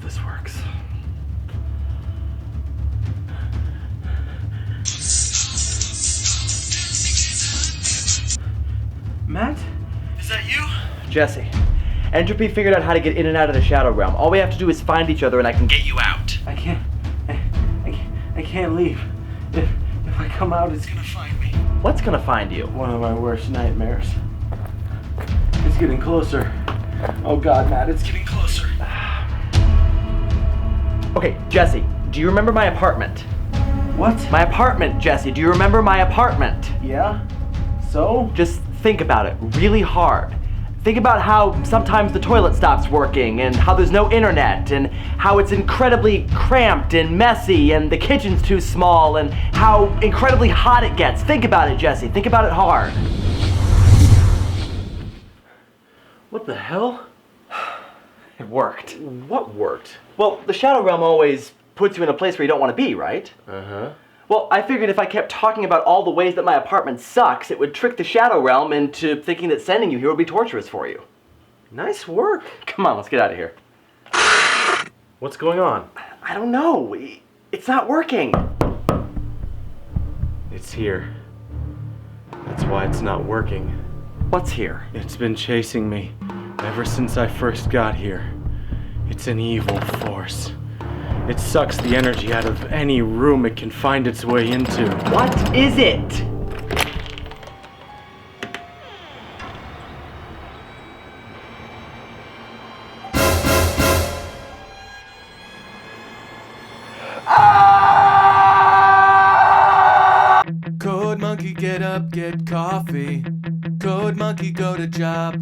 this works. Matt? Is that you? Jesse. Entropy figured out how to get in and out of the Shadow Realm. All we have to do is find each other and I can get you out. I can't leave. If I come out, it's gonna find me. What's gonna find you? One of my worst nightmares. It's getting closer. Oh God, Matt, it's getting closer. Okay, Jesse, do you remember my apartment? What? My apartment, Jesse. Do you remember my apartment? Yeah? So? Just think about it really hard. Think about how sometimes the toilet stops working and how there's no internet and how it's incredibly cramped and messy and the kitchen's too small and how incredibly hot it gets. Think about it, Jesse. Think about it hard. What the hell? It worked. What worked? Well, the Shadow Realm always puts you in a place where you don't want to be, right? Uh-huh. Well, I figured if I kept talking about all the ways that my apartment sucks, it would trick the Shadow Realm into thinking that sending you here would be torturous for you. Nice work. Come on, let's get out of here. What's going on? I don't know. It's not working. It's here. That's why it's not working. What's here? It's been chasing me ever since I first got here. It's an evil force. It sucks the energy out of any room it can find its way into. What is it? Code monkey, get up, get coffee. Code monkey, go to job.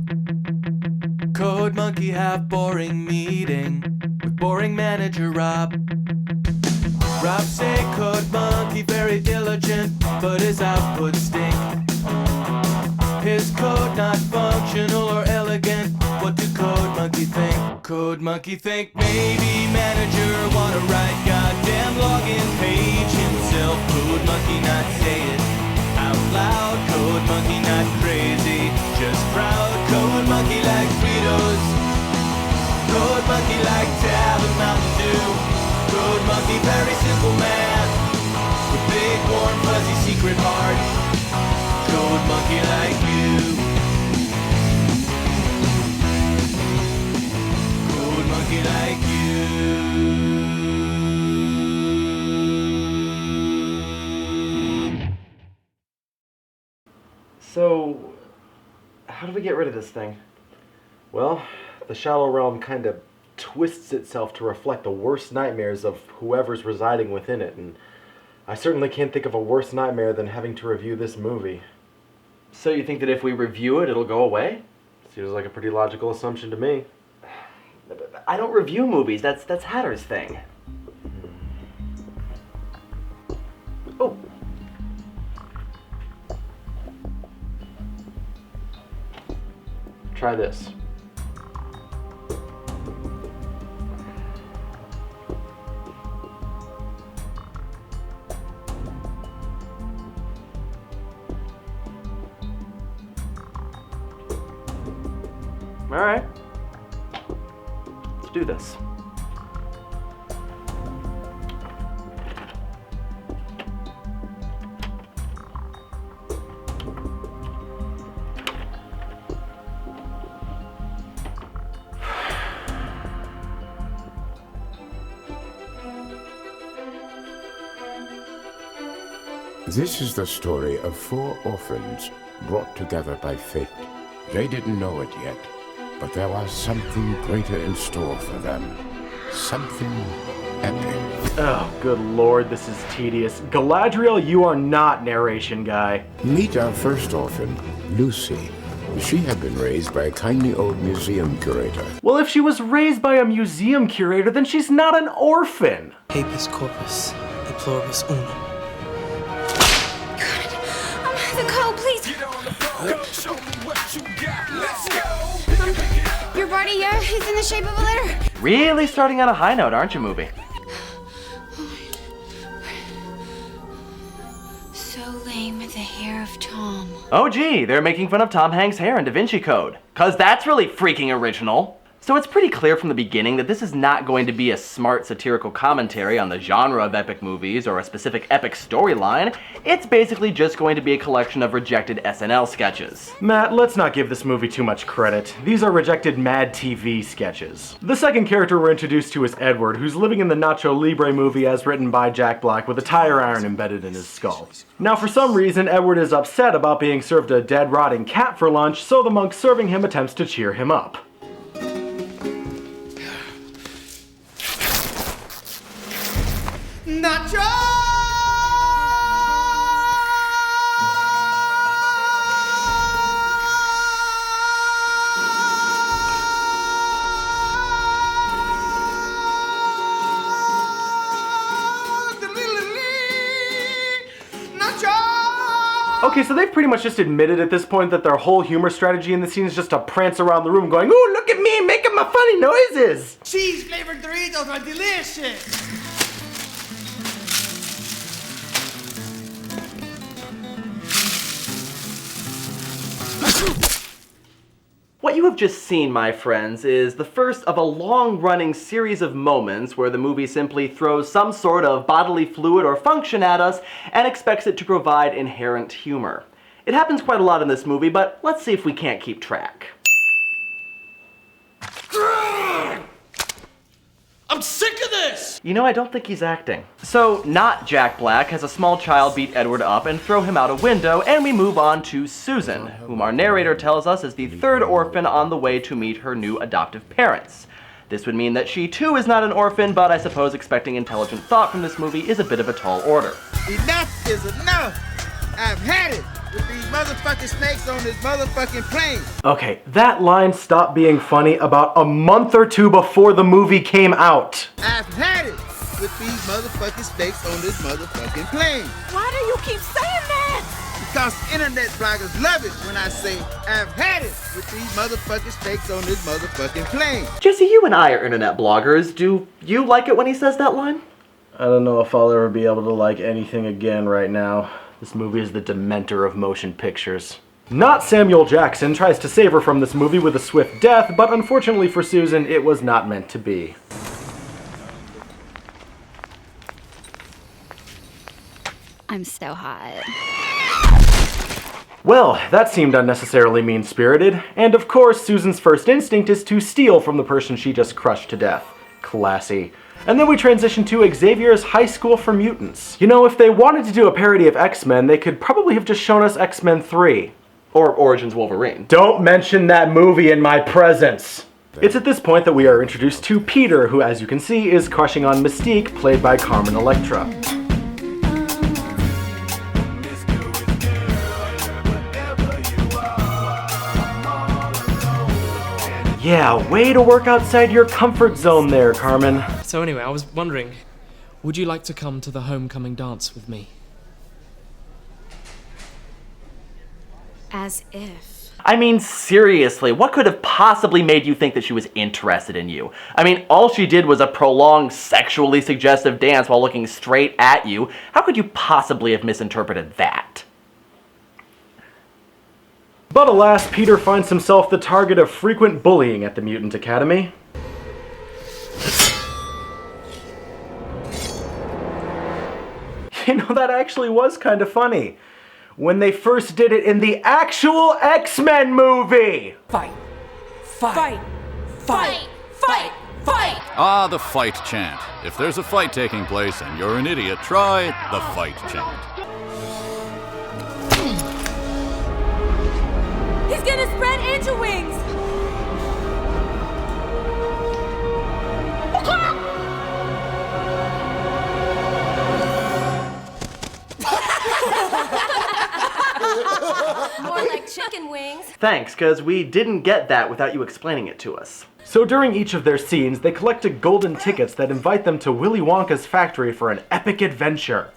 Code monkey, have boring meeting with boring manager Rob. Rob say code monkey very diligent, but his output stink. His code not functional or elegant. What do code monkey think? Code monkey think maybe manager wanna write goddamn login page himself. Code monkey not say it out loud. Code monkey not crazy, just proud. Code monkey like Fritos. Code monkey like Tab and Mountain Dew. Code monkey, very simple man with big, warm, fuzzy secret heart. Code monkey like you. Code monkey like you. So, how do we get rid of this thing? Well, the Shadow Realm kind of twists itself to reflect the worst nightmares of whoever's residing within it, and I certainly can't think of a worse nightmare than having to review this movie. So you think that if we review it, it'll go away? Seems like a pretty logical assumption to me. I don't review movies. That's Hatter's thing. Oh. Try this. All right. Let's do this. This is the story of 4 orphans brought together by fate. They didn't know it yet, but there was something greater in store for them. Something epic. Oh, good lord, this is tedious. Galadriel, you are not narration guy. Meet our first orphan, Lucy. She had been raised by a kindly old museum curator. Well, if she was raised by a museum curator, then she's not an orphan. Habeas corpus, e pluribus unum. The code, please. Your body, yeah, is in the shape of a letter. Really starting on a high note, aren't you, movie? So lame with the hair of Tom. Oh gee, they're making fun of Tom Hanks' hair in Da Vinci Code. 'Cause that's really freaking original. So it's pretty clear from the beginning that this is not going to be a smart satirical commentary on the genre of epic movies or a specific epic storyline. It's basically just going to be a collection of rejected SNL sketches. Matt, let's not give this movie too much credit. These are rejected Mad TV sketches. The second character we're introduced to is Edward, who's living in the Nacho Libre movie as written by Jack Black with a tire iron embedded in his skull. Now, for some reason, Edward is upset about being served a dead, rotting cat for lunch, so the monk serving him attempts to cheer him up. Nacho! Okay, so they've pretty much just admitted at this point that their whole humor strategy in the scene is just to prance around the room going, "Ooh, look at me making my funny noises!" Cheese-flavored Doritos are delicious! What you have just seen, my friends, is the first of a long-running series of moments where the movie simply throws some sort of bodily fluid or function at us and expects it to provide inherent humor. It happens quite a lot in this movie, but let's see if we can't keep track. I'm sick of this! You know, I don't think he's acting. So, not Jack Black has a small child beat Edward up and throw him out a window, and we move on to Susan, whom our narrator tells us is the third orphan on the way to meet her new adoptive parents. This would mean that she too is not an orphan, but I suppose expecting intelligent thought from this movie is a bit of a tall order. Enough is enough! I've had it with these motherfucking snakes on this motherfucking plane! Okay, that line stopped being funny about a month or two before the movie came out. I've had it with these motherfucking snakes on this motherfucking plane! Why do you keep saying that? Because internet bloggers love it when I say I've had it with these motherfucking snakes on this motherfucking plane! Jesse, you and I are internet bloggers. Do you like it when he says that line? I don't know if I'll ever be able to like anything again right now. This movie is the Dementor of motion pictures. Not Samuel Jackson tries to save her from this movie with a swift death, but unfortunately for Susan, it was not meant to be. I'm so hot. Well, that seemed unnecessarily mean-spirited, and of course Susan's first instinct is to steal from the person she just crushed to death. Classy. And then we transition to Xavier's High School for Mutants. You know, if they wanted to do a parody of X-Men, they could probably have just shown us X-Men 3. Or Origins Wolverine. Don't mention that movie in my presence! It's at this point that we are introduced to Peter, who, as you can see, is crushing on Mystique, played by Carmen Electra. Yeah, way to work outside your comfort zone there, Carmen. So anyway, I was wondering, would you like to come to the homecoming dance with me? As if. I mean, seriously, what could have possibly made you think that she was interested in you? I mean, all she did was a prolonged, sexually suggestive dance while looking straight at you. How could you possibly have misinterpreted that? But alas, Peter finds himself the target of frequent bullying at the Mutant Academy. You know, that actually was kind of funny. When they first did it in the actual X-Men movie! Fight! Fight! Fight! Fight! Fight! Ah, the fight chant. If there's a fight taking place and you're an idiot, try the fight chant. He's gonna spread angel wings! More like chicken wings. Thanks, because we didn't get that without you explaining it to us. So during each of their scenes, they collected golden tickets that invite them to Willy Wonka's factory for an epic adventure.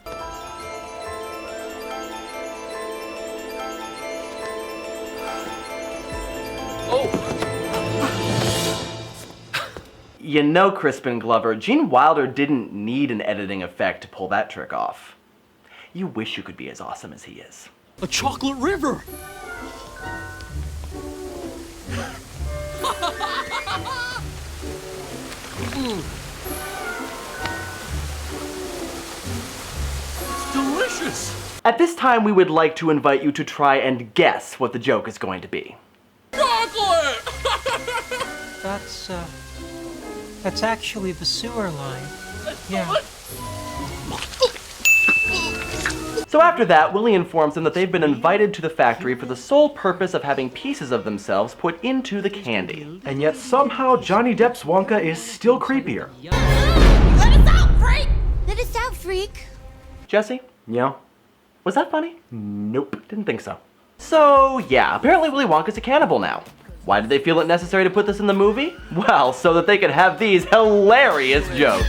You know, Crispin Glover, Gene Wilder didn't need an editing effect to pull that trick off. You wish you could be as awesome as he is. A chocolate river! It's delicious. At this time, we would like to invite you to try and guess what the joke is going to be. Chocolate! That's actually the sewer line. Yeah. So after that, Willie informs them that they've been invited to the factory for the sole purpose of having pieces of themselves put into the candy. And yet somehow Johnny Depp's Wonka is still creepier. Let us out, freak! Let us out, freak. Jesse, Yeah? was that funny? Nope. Didn't think so. So yeah, apparently Willy Wonka's a cannibal now. Why did they feel it necessary to put this in the movie? Well, so that they could have these hilarious jokes.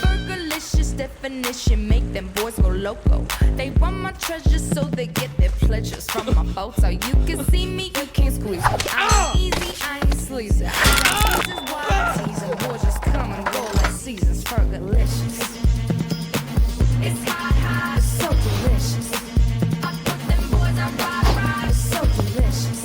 Burgerlicious definition make them boys go loco. They want my treasures so they get their pleasures from my photo. You can see me, you can't squeeze me. I'm easy, I ain't sleazy. I got teasers, wild teasing. Boys just come and go like seasons. Burgerlicious. It's hot, hot, it's so delicious. I put them boys on ride, it's so delicious.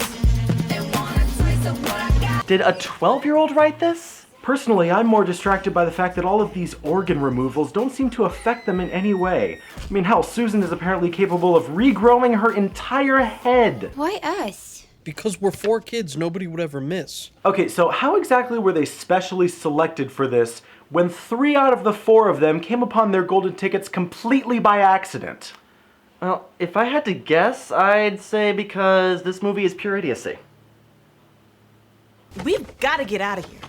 They want a taste of what I got. Did a 12-year-old write this? Personally, I'm more distracted by the fact that all of these organ removals don't seem to affect them in any way. I mean, hell, Susan is apparently capable of regrowing her entire head. Why us? Because we're 4 kids nobody would ever miss. Okay, so how exactly were they specially selected for this when 3 out of the 4 of them came upon their golden tickets completely by accident? Well, if I had to guess, I'd say because this movie is pure idiocy. We've got to get out of here.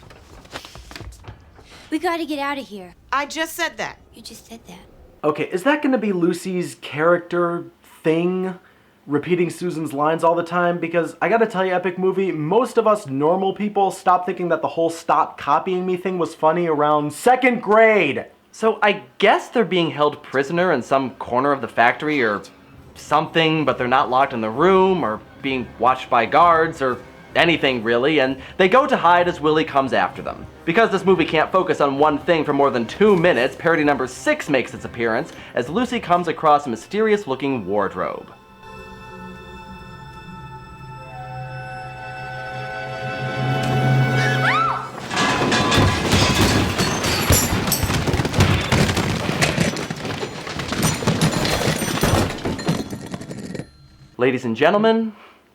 We gotta get out of here. I just said that. You just said that. Okay, is that gonna be Lucy's character thing? Repeating Susan's lines all the time? Because I gotta tell you, Epic Movie, most of us normal people stopped thinking that the whole stop copying me thing was funny around 2nd grade. So I guess they're being held prisoner in some corner of the factory or something, but they're not locked in the room or being watched by guards or anything really, and they go to hide as Willie comes after them. Because this movie can't focus on one thing for more than 2 minutes, parody number 6 makes its appearance as Lucy comes across a mysterious-looking wardrobe. Ladies and gentlemen,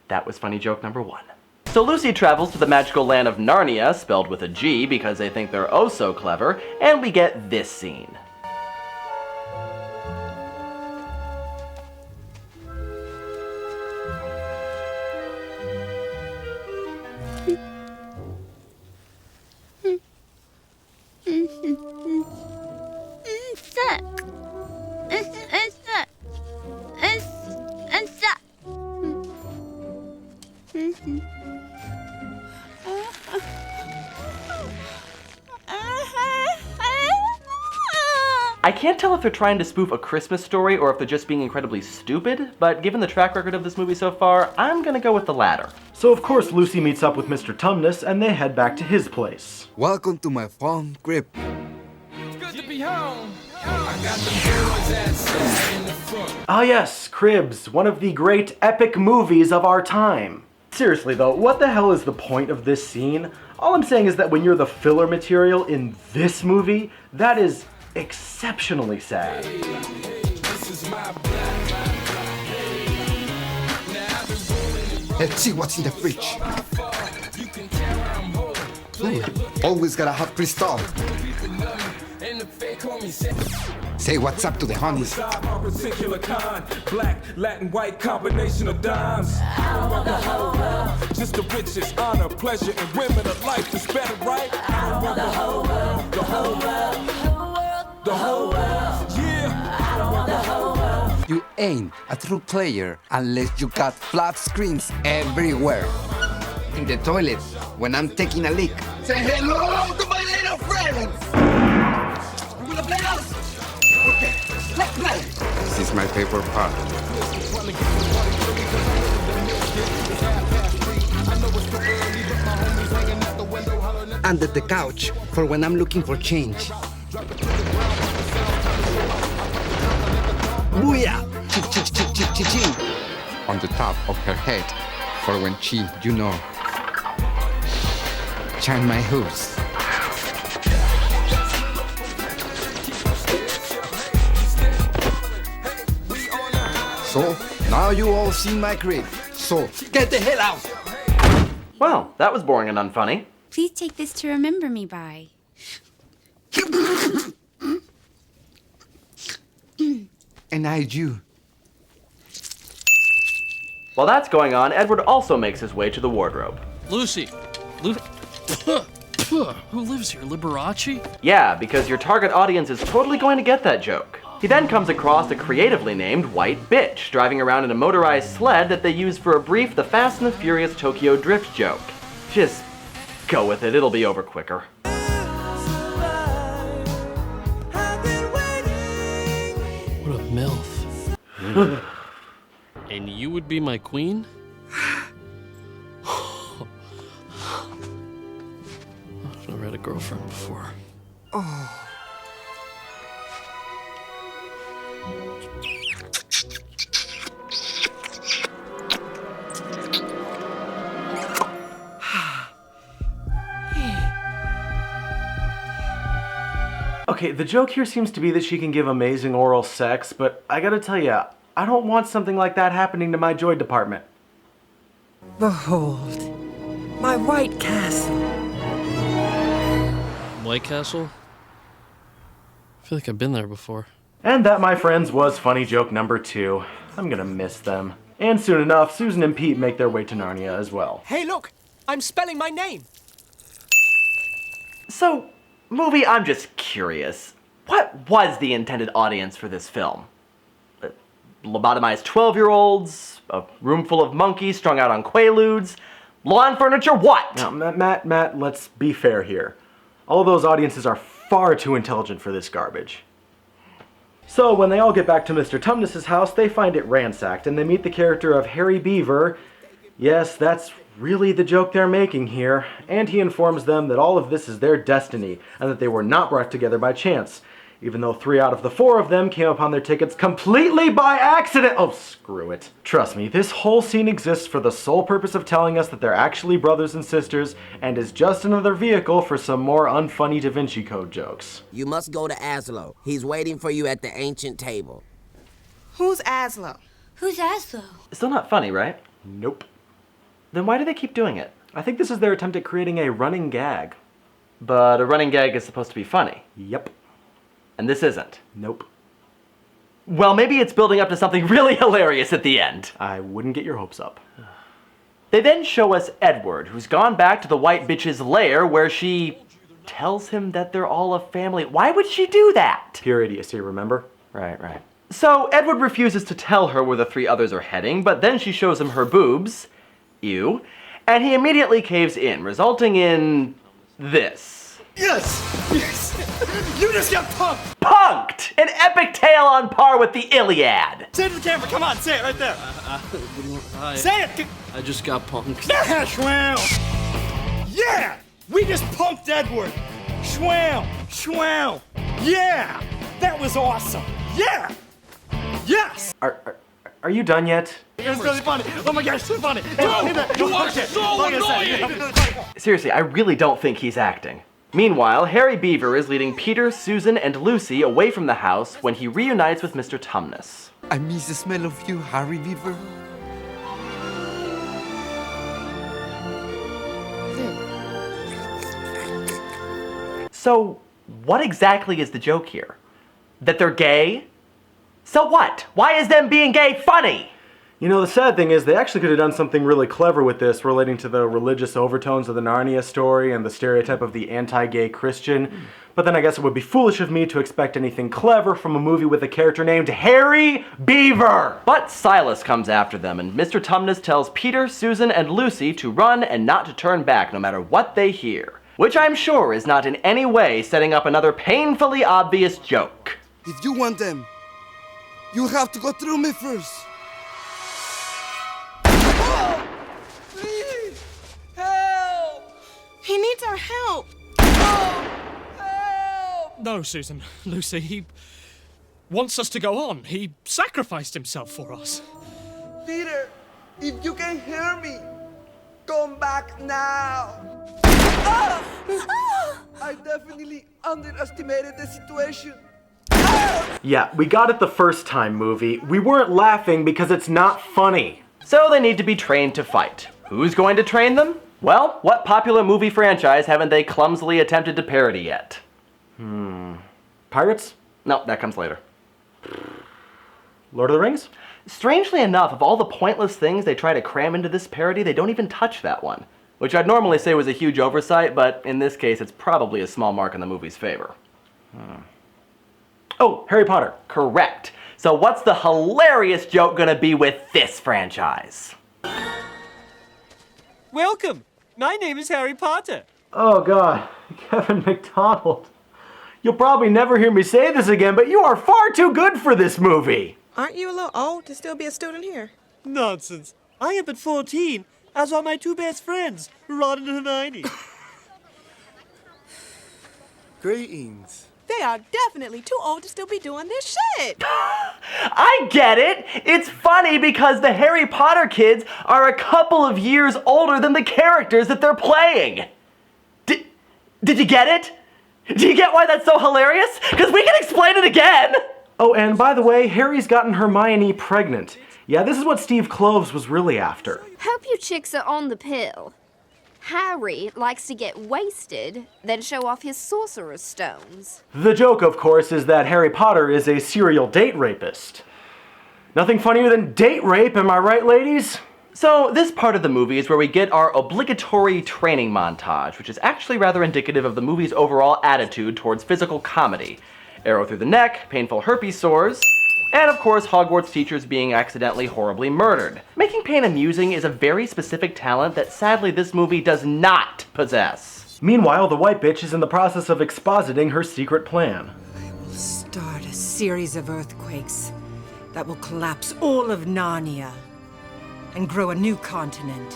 that was funny joke number 1. So Lucy travels to the magical land of Narnia, spelled with a G because they think they're oh so clever, and we get this scene. I can't tell if they're trying to spoof A Christmas Story or if they're just being incredibly stupid, but given the track record of this movie so far, I'm gonna go with the latter. So of course Lucy meets up with Mr. Tumnus and they head back to his place. Welcome to my farm crib. It's good to be home. I got the boys outside in the front. Ah yes, Cribs, one of the great epic movies of our time. Seriously though, what the hell is the point of this scene? All I'm saying is that when you're the filler material in this movie, that is exceptionally sad. Let's see what's in the fridge. Always gotta have crystal. Say what's up to the honeys. Black, Latin, white combination of dimes. I don't want the whole world. Just the riches, honor, pleasure, and women of life is better, right? I don't want the whole world. The whole world. The whole world. Yeah. I don't want the whole world. You ain't a true player unless you got flat screens everywhere. In the toilet, when I'm taking a leak. Say hello to my little friends! You wanna play us? Okay, let's play! This is my favorite part. Under the couch for when I'm looking for change. Booyah! Ching. On the top of her head for when she, you know, chime my hooves. So, now you all seen my crib. So, get the hell out! Well, that was boring and unfunny. Please take this to remember me by. And I you. While that's going on, Edward also makes his way to the wardrobe. Lucy. Who lives here? Liberace? Yeah, because your target audience is totally going to get that joke. He then comes across a creatively named white bitch driving around in a motorized sled that they use for a brief The Fast and the Furious Tokyo Drift joke. Just go with it, it'll be over quicker. What a MILF. And you would be my queen? I've never had a girlfriend before. Oh. Okay, the joke here seems to be that she can give amazing oral sex, but I gotta tell ya, I don't want something like that happening to my joy department. Behold, my White Castle. White Castle? I feel like I've been there before. And that, my friends, was funny joke number 2. I'm gonna miss them. And soon enough, Susan and Pete make their way to Narnia as well. Hey, look! I'm spelling my name! So, movie, I'm just curious. What was the intended audience for this film? Lobotomized 12-year-olds? A room full of monkeys strung out on quaaludes? Lawn furniture? What? Now, Matt, let's be fair here. All of those audiences are far too intelligent for this garbage. So, when they all get back to Mr. Tumnus's house, they find it ransacked, and they meet the character of Harry Beaver. Yes, that's really the joke they're making here. And he informs them that all of this is their destiny, and that they were not brought together by chance. Even though 3 out of the 4 of them came upon their tickets completely by accident. Oh, screw it. Trust me, this whole scene exists for the sole purpose of telling us that they're actually brothers and sisters, and is just another vehicle for some more unfunny Da Vinci Code jokes. You must go to Aslo. He's waiting for you at the ancient table. Who's Aslo? Who's Aslo? Still not funny, right? Nope. Then why do they keep doing it? I think this is their attempt at creating a running gag. But a running gag is supposed to be funny. Yep. And this isn't. Nope. Well, maybe it's building up to something really hilarious at the end. I wouldn't get your hopes up. They then show us Edward, who's gone back to the white bitch's lair where she tells him that they're all a family. Why would she do that? Pure idiocy, remember? Right. So Edward refuses to tell her where the 3 others are heading, but then she shows him her boobs. Ew. And he immediately caves in, resulting in this. Yes! You just got punked! Punked! An epic tale on par with the Iliad! Say it to the camera, come on, say it right there. Say it! I just got punked. Yeah, schwam! Yeah! We just punked Edward! Schwam! Schwam! Yeah! That was awesome! Yeah! Yes! Are you done yet? It was really funny. Oh my gosh, so funny. You are so annoying! Seriously, I really don't think he's acting. Meanwhile, Harry Beaver is leading Peter, Susan, and Lucy away from the house when he reunites with Mr. Tumnus. I miss the smell of you, Harry Beaver. So, what exactly is the joke here? That they're gay? So what? Why is them being gay funny? You know, the sad thing is they actually could have done something really clever with this relating to the religious overtones of the Narnia story and the stereotype of the anti-gay Christian. But then I guess it would be foolish of me to expect anything clever from a movie with a character named Harry Beaver! But Silas comes after them, and Mr. Tumnus tells Peter, Susan, and Lucy to run and not to turn back no matter what they hear. Which I'm sure is not in any way setting up another painfully obvious joke. If you want them, you have to go through me first. Please! Help! He needs our help. No, Susan. Lucy, he wants us to go on. He sacrificed himself for us. Peter, if you can hear me, come back now. I definitely underestimated the situation. Yeah, we got it the first time, movie. We weren't laughing because it's not funny. So they need to be trained to fight. Who's going to train them? Well, what popular movie franchise haven't they clumsily attempted to parody yet? Pirates? No, that comes later. Lord of the Rings? Strangely enough, of all the pointless things they try to cram into this parody, they don't even touch that one. Which I'd normally say was a huge oversight, but in this case it's probably a small mark in the movie's favor. Oh, Harry Potter. Correct. So what's the hilarious joke gonna be with this franchise? Welcome! My name is Harry Potter. Oh God, Kevin McDonald. You'll probably never hear me say this again, but you are far too good for this movie. Aren't you a little old to still be a student here? Nonsense. I am but 14, as are my two best friends, Ron and Hermione. Greetings. They are definitely too old to still be doing this shit. I get it! It's funny because the Harry Potter kids are a couple of years older than the characters that they're playing. Did you get it? Do you get why that's so hilarious? Because we can explain it again! Oh, and by the way, Harry's gotten Hermione pregnant. Yeah, this is what Steve Kloves was really after. Hope you chicks are on the pill. Harry likes to get wasted, then show off his sorcerer's stones. The joke, of course, is that Harry Potter is a serial date rapist. Nothing funnier than date rape, am I right, ladies? So this part of the movie is where we get our obligatory training montage, which is actually rather indicative of the movie's overall attitude towards physical comedy. Arrow through the neck, painful herpes sores, and of course Hogwarts teachers being accidentally horribly murdered. Making pain amusing is a very specific talent that sadly this movie does not possess. Meanwhile, the white bitch is in the process of expositing her secret plan. I will start a series of earthquakes that will collapse all of Narnia and grow a new continent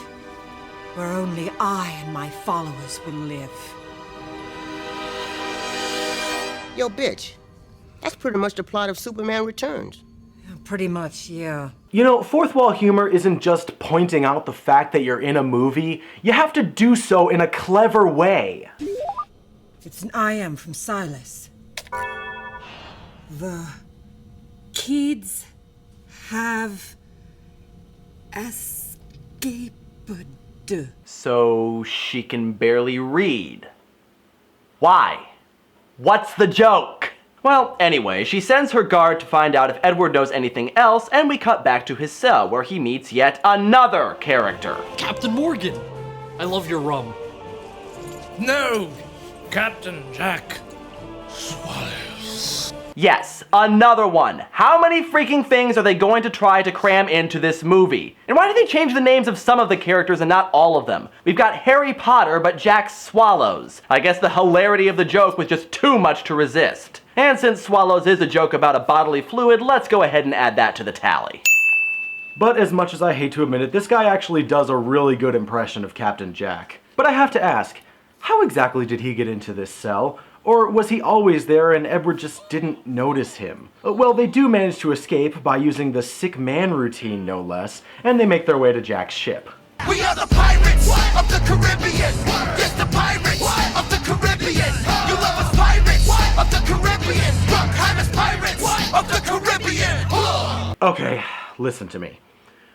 where only I and my followers will live. Yo, bitch, that's pretty much the plot of Superman Returns. Pretty much, yeah. You know, fourth wall humor isn't just pointing out the fact that you're in a movie. You have to do so in a clever way. It's an I am from Silas. The kids have escaped. So she can barely read. Why? What's the joke? Well, anyway, she sends her guard to find out if Edward knows anything else, and we cut back to his cell, where he meets yet another character. Captain Morgan! I love your rum. No! Captain Jack Swallows. Yes, another one. How many freaking things are they going to try to cram into this movie? And why did they change the names of some of the characters and not all of them? We've got Harry Potter, but Jack Swallows. I guess the hilarity of the joke was just too much to resist. And since Swallows is a joke about a bodily fluid, let's go ahead and add that to the tally. But as much as I hate to admit it, this guy actually does a really good impression of Captain Jack. But I have to ask, how exactly did he get into this cell? Or was he always there and Edward just didn't notice him? Well, they do manage to escape by using the sick man routine, no less, and they make their way to Jack's ship. We are the pirates of the Caribbean. Yes, the pirates of the Caribbean. You love us pirates of the Caribbean. Bruckheim's pirates of the Caribbean. Okay, listen to me.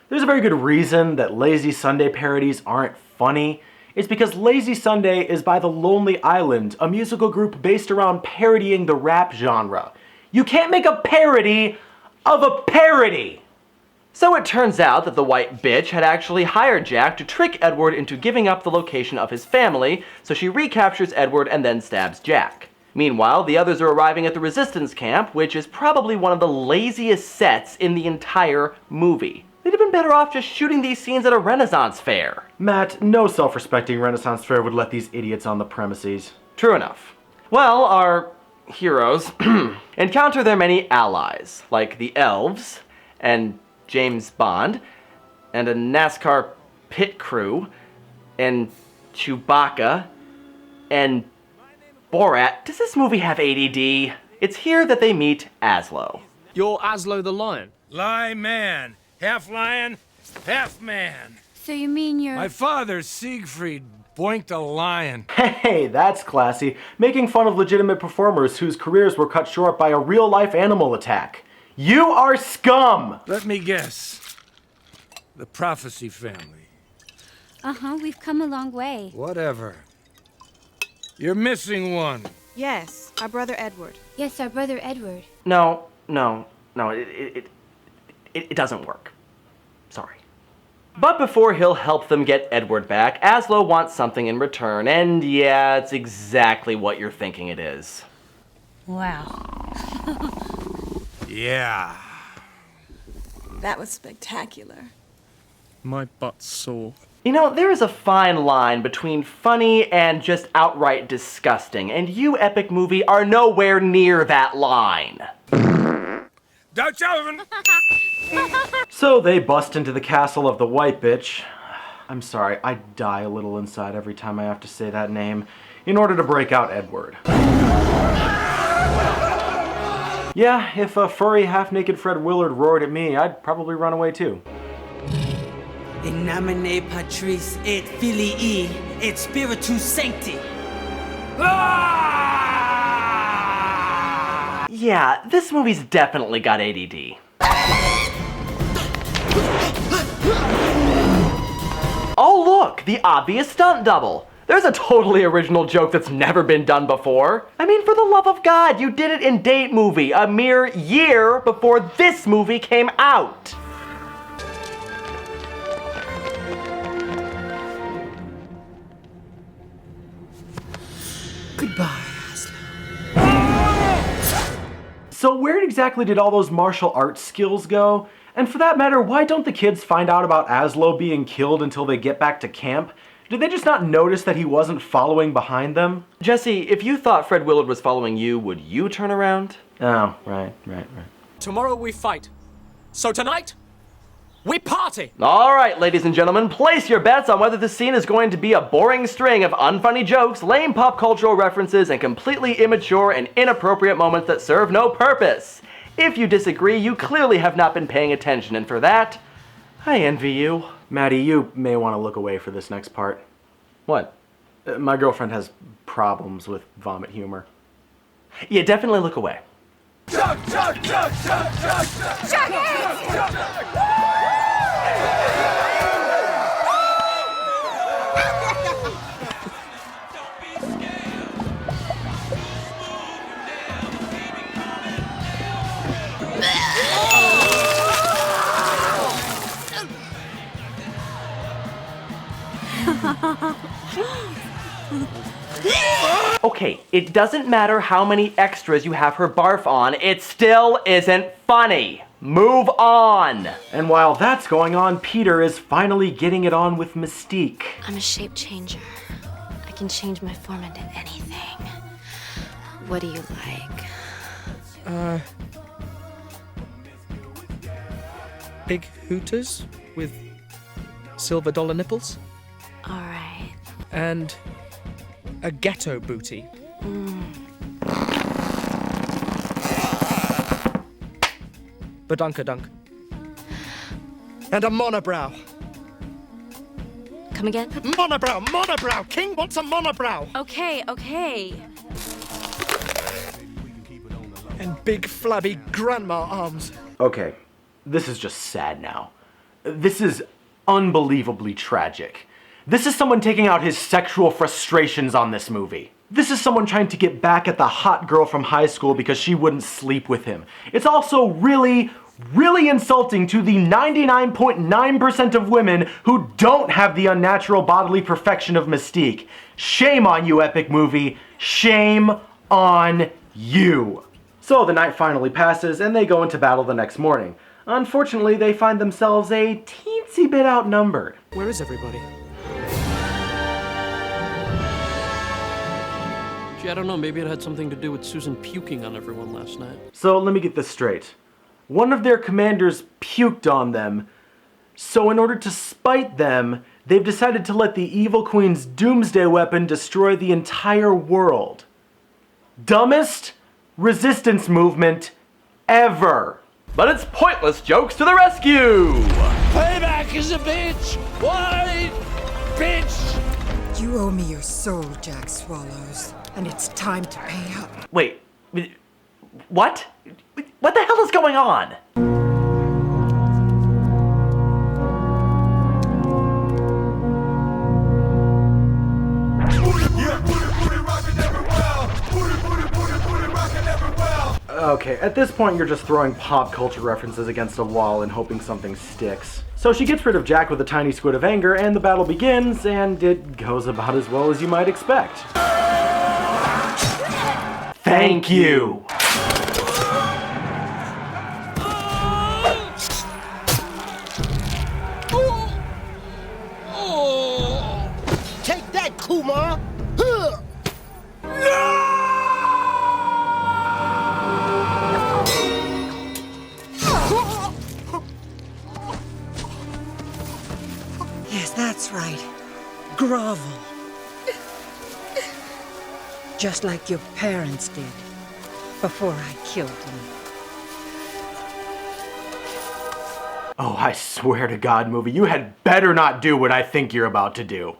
There's a very good reason that Lazy Sunday parodies aren't funny. It's because Lazy Sunday is by The Lonely Island, a musical group based around parodying the rap genre. You can't make a parody of a parody! So it turns out that the white bitch had actually hired Jack to trick Edward into giving up the location of his family, so she recaptures Edward and then stabs Jack. Meanwhile, the others are arriving at the resistance camp, which is probably one of the laziest sets in the entire movie. They'd have been better off just shooting these scenes at a Renaissance fair. Matt, no self-respecting Renaissance fair would let these idiots on the premises. True enough. Well, our heroes encounter their many allies, like the elves, and James Bond, and a NASCAR pit crew, and Chewbacca, and Borat. Does this movie have ADD? It's here that they meet Aslo. You're Aslo the lion? Lie lion, half man. So you mean you're... My father, Siegfried, Boinked a lion. Hey, that's classy. Making fun of legitimate performers whose careers were cut short by a real-life animal attack. You are scum! Let me guess. The Prophecy family. Uh-huh, we've come a long way. Whatever. You're missing one. Yes, our brother Edward. Yes, our brother Edward. No, it doesn't work. Sorry. But before he'll help them get Edward back, Aslo wants something in return, and yeah, it's exactly what you're thinking it is. Wow. Yeah. That was spectacular. My butt's sore. You know, there is a fine line between funny and just outright disgusting, and you, Epic Movie, are nowhere near that line. Don't tell him! So they bust into the castle of the white bitch. I'm sorry, I die a little inside every time I have to say that name, in order to break out Edward. Yeah, if a furry, half-naked Fred Willard roared at me, I'd probably run away too. In nomine Patris et Filii et Spiritus Sancti. Yeah, this movie's definitely got ADD. Oh look, the obvious stunt double. There's a totally original joke that's never been done before. I mean, for the love of God, you did it in Date Movie a mere year before this movie came out. Goodbye, So where exactly did all those martial arts skills go? And for that matter, why don't the kids find out about Aslo being killed until they get back to camp? Did they just not notice that he wasn't following behind them? Jesse, if you thought Fred Willard was following you, would you turn around? Oh, right. Tomorrow we fight. So tonight, we party! All right, ladies and gentlemen, place your bets on whether this scene is going to be a boring string of unfunny jokes, lame pop cultural references, and completely immature and inappropriate moments that serve no purpose. If you disagree, you clearly have not been paying attention, and for that, I envy you. Maddie, you may want to look away for this next part. What? My girlfriend has problems with vomit humor. Yeah, definitely look away. Okay, it doesn't matter how many extras you have her barf on, it still isn't funny. Move on! And while that's going on, Peter is finally getting it on with Mystique. I'm a shape changer. I can change my form into anything. What do you like? Big hooters with silver dollar nipples. All right. And a ghetto booty. Badunkadunk. And a monobrow. Come again? Monobrow! King wants a monobrow! Okay. And big flabby grandma arms. Okay, this is just sad now. This is unbelievably tragic. This is someone taking out his sexual frustrations on this movie. This is someone trying to get back at the hot girl from high school because she wouldn't sleep with him. It's also really insulting to the 99.9% of women who don't have the unnatural bodily perfection of Mystique. Shame on you, Epic Movie. Shame on you. So the night finally passes and they go into battle the next morning. Unfortunately, they find themselves a teensy bit outnumbered. Where is everybody? Gee, I don't know, maybe it had something to do with Susan puking on everyone last night. So let me get this straight. One of their commanders puked on them, so in order to spite them, they've decided to let the evil queen's doomsday weapon destroy the entire world. Dumbest resistance movement ever. But it's pointless jokes to the rescue! Payback is a bitch! White bitch! You owe me your soul, Jack Swallows, and it's time to pay up. Wait, what? What the hell is going on? Okay, at this point you're just throwing pop culture references against a wall and hoping something sticks. So she gets rid of Jack with a tiny squid of anger, and the battle begins, and it goes about as well as you might expect. Thank you! Take that, Kumar! Yes, that's right. Grovel. Just like your parents did, before I killed them. Oh, I swear to God, movie, you had better not do what I think you're about to do.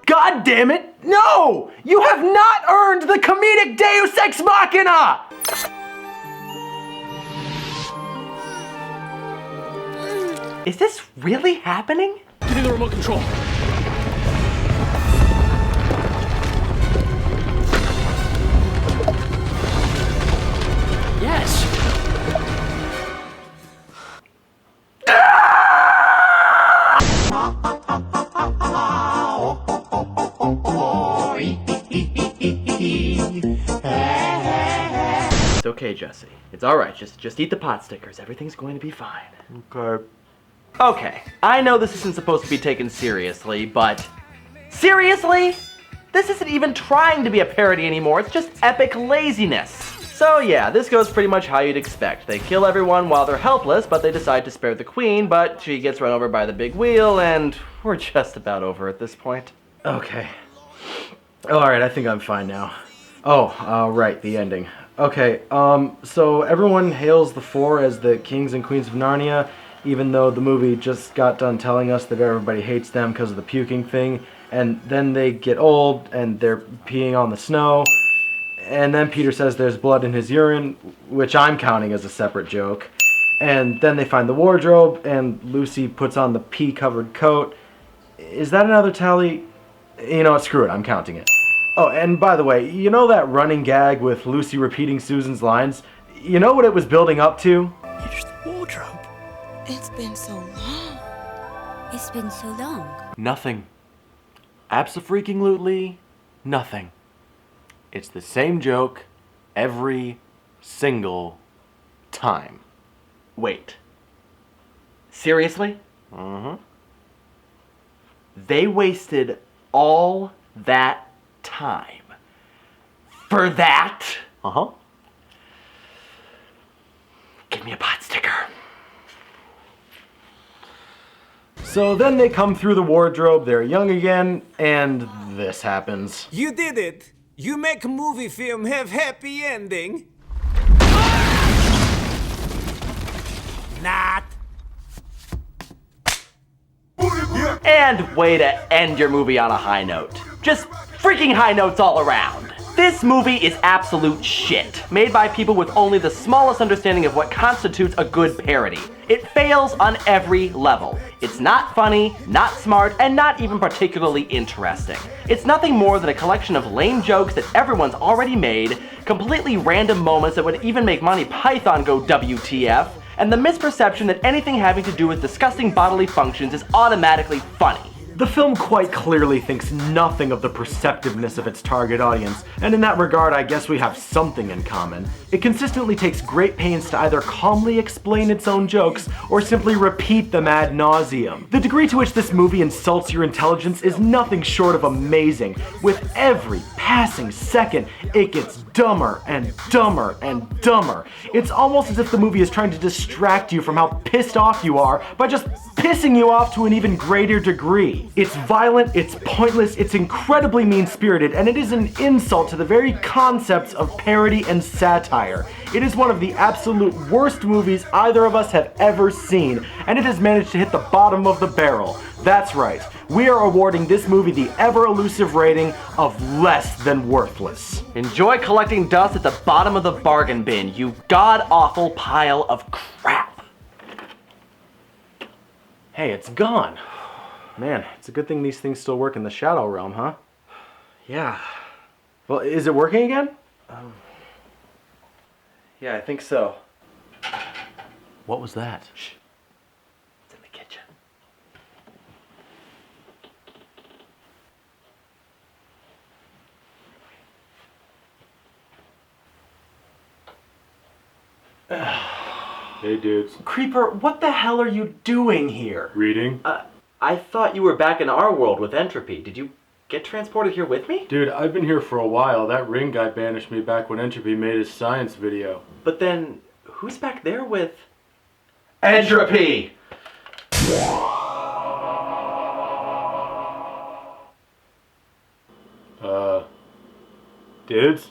God damn it! No! You have not earned the comedic Deus Ex Machina! Is this really happening? Give me the remote control. Yes. It's okay, Jesse. It's alright. Just eat the pot stickers. Everything's going to be fine. Okay. Okay, I know this isn't supposed to be taken seriously, but seriously? This isn't even trying to be a parody anymore, it's just epic laziness. So yeah, this goes pretty much how you'd expect. They kill everyone while they're helpless, but they decide to spare the queen, but she gets run over by the big wheel, and we're just about over at this point. Okay. Alright, I think I'm fine now. Oh, right, the ending. Okay, so everyone hails the four as the kings and queens of Narnia, even though the movie just got done telling us that everybody hates them because of the puking thing, and then they get old, and they're peeing on the snow, and then Peter says there's blood in his urine, which I'm counting as a separate joke, and then they find the wardrobe, and Lucy puts on the pee-covered coat. Is that another tally? You know what, screw it, I'm counting it. Oh, and by the way, you know that running gag with Lucy repeating Susan's lines? You know what it was building up to? It's the wardrobe. It's been so long. It's been so long. Nothing. Abso-freaking-lutely nothing. It's the same joke every single time. Wait. Seriously? Mm-hmm. They wasted all that time for that? Uh-huh. Give me a pot sticker. So then they come through the wardrobe, they're young again, and this happens. You did it! You make a movie film have happy ending. Not. And way to end your movie on a high note. Just freaking high notes all around. This movie is absolute shit, made by people with only the smallest understanding of what constitutes a good parody. It fails on every level. It's not funny, not smart, and not even particularly interesting. It's nothing more than a collection of lame jokes that everyone's already made, completely random moments that would even make Monty Python go WTF, and the misperception that anything having to do with disgusting bodily functions is automatically funny. The film quite clearly thinks nothing of the perceptiveness of its target audience, and in that regard I guess we have something in common. It consistently takes great pains to either calmly explain its own jokes, or simply repeat them ad nauseum. The degree to which this movie insults your intelligence is nothing short of amazing. With every passing second, it gets dumber and dumber and dumber. It's almost as if the movie is trying to distract you from how pissed off you are by just pissing you off to an even greater degree. It's violent, it's pointless, it's incredibly mean-spirited, and it is an insult to the very concepts of parody and satire. It is one of the absolute worst movies either of us have ever seen, and it has managed to hit the bottom of the barrel. That's right, we are awarding this movie the ever-elusive rating of less than worthless. Enjoy collecting dust at the bottom of the bargain bin, you god-awful pile of crap. Hey, it's gone. Man, it's a good thing these things still work in the Shadow Realm, huh? Yeah. Well, is it working again? Yeah, I think so. What was that? Shh. It's in the kitchen. Hey, dudes. Creeper, what the hell are you doing here? Reading? I thought you were back in our world with Entropy. Did you get transported here with me? Dude, I've been here for a while. That ring guy banished me back when Entropy made his science video. But then, who's back there with... Entropy! Dudes?